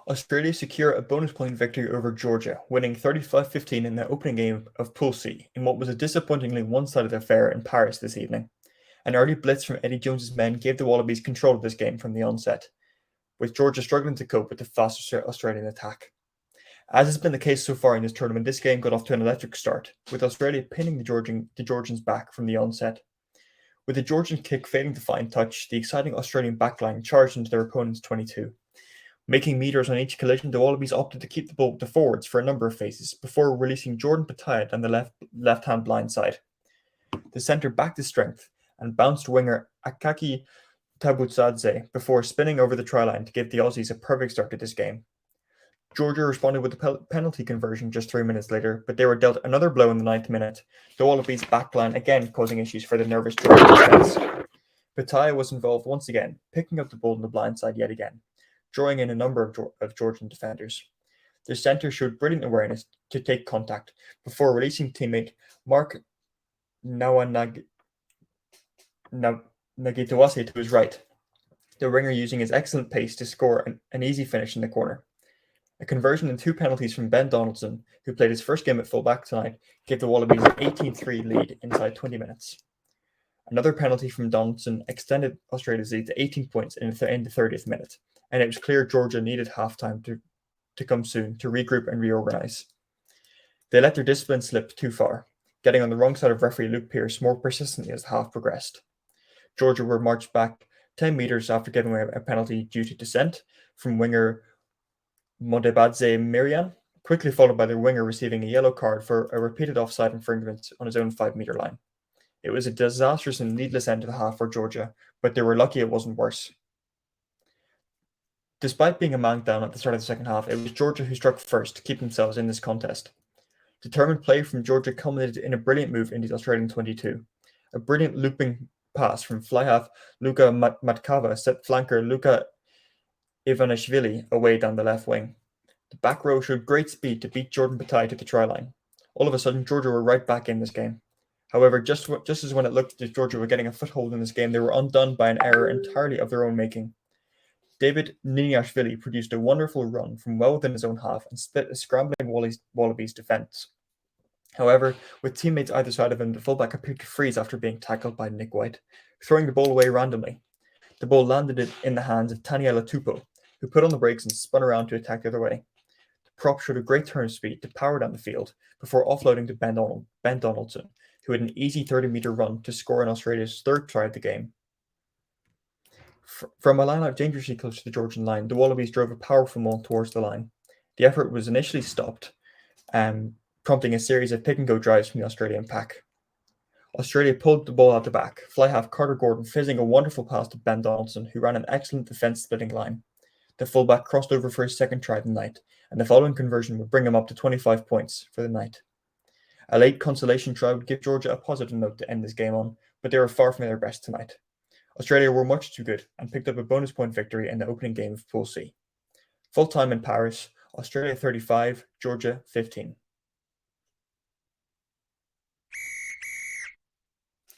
Australia secure a bonus point victory over Georgia, winning 35-15 in the opening game of Pool C in what was a disappointingly one-sided affair in Paris this evening. An early blitz from Eddie Jones's men gave the Wallabies control of this game from the onset, with Georgia struggling to cope with the fast Australian attack. As has been the case so far in this tournament, this game got off to an electric start, with Australia pinning the Georgians back from the onset. With the Georgian kick failing to find touch, the exciting Australian backline charged into their opponent's 22. Making meters on each collision, the Wallabies opted to keep the ball with the forwards for a number of phases before releasing Jordan Petaia down the left-hand blind side. The centre backed his strength and bounced winger Akaki Tabutzadze before spinning over the try line to give the Aussies a perfect start to this game. Georgia responded with a penalty conversion just 3 minutes later, but they were dealt another blow in the 9th minute, the Wallabies backline again causing issues for the nervous Georgian defence. Petaia was involved once again, picking up the ball on the blind side yet again, drawing in a number of Georgian defenders. Their centre showed brilliant awareness to take contact before releasing teammate Mark Nagitawase to his right, the winger using his excellent pace to score an easy finish in the corner. A conversion and 2 penalties from Ben Donaldson, who played his first game at fullback tonight, gave the Wallabies an 18-3 lead inside 20 minutes. Another penalty from Donaldson extended Australia's lead to 18 points in the 30th minute, and it was clear Georgia needed half-time to come soon to regroup and reorganise. They let their discipline slip too far, getting on the wrong side of referee Luke Pearce more persistently as the half progressed. Georgia were marched back 10 metres after giving away a penalty due to dissent from winger Modebadze Miriam, quickly followed by their winger receiving a yellow card for a repeated offside infringement on his own 5-metre line. It was a disastrous and needless end to the half for Georgia, but they were lucky it wasn't worse. Despite being a man down at the start of the second half, it was Georgia who struck first to keep themselves in this contest. Determined play from Georgia culminated in a brilliant move into the Australian 22. A brilliant looping pass from fly half Luka Matkava set flanker Luka Ivanishvili away down the left wing. The back row showed great speed to beat Jordan Petaia to the try line. All of a sudden, Georgia were right back in this game. However, just as when it looked as Georgia were getting a foothold in this game, they were undone by an error entirely of their own making. David Niniashvili produced a wonderful run from well within his own half and split a scrambling Wallabies defence. However, with teammates either side of him, the fullback appeared to freeze after being tackled by Nick White, throwing the ball away randomly. The ball landed in the hands of Taniela Tupou, who put on the brakes and spun around to attack the other way. The prop showed a great turn of speed to power down the field before offloading to Ben Donaldson, who had an easy 30-metre run to score in Australia's 3rd try of the game. From a line-out dangerously close to the Georgian line, the Wallabies drove a powerful maul towards the line. The effort was initially stopped, prompting a series of pick-and-go drives from the Australian pack. Australia pulled the ball out the back, fly half Carter Gordon fizzing a wonderful pass to Ben Donaldson, who ran an excellent defence-splitting line. The fullback crossed over for his 2nd try of the night, and the following conversion would bring him up to 25 points for the night. A late consolation try would give Georgia a positive note to end this game on, but they were far from their best tonight. Australia were much too good and picked up a bonus point victory in the opening game of Pool C. Full time in Paris, Australia 35, Georgia 15.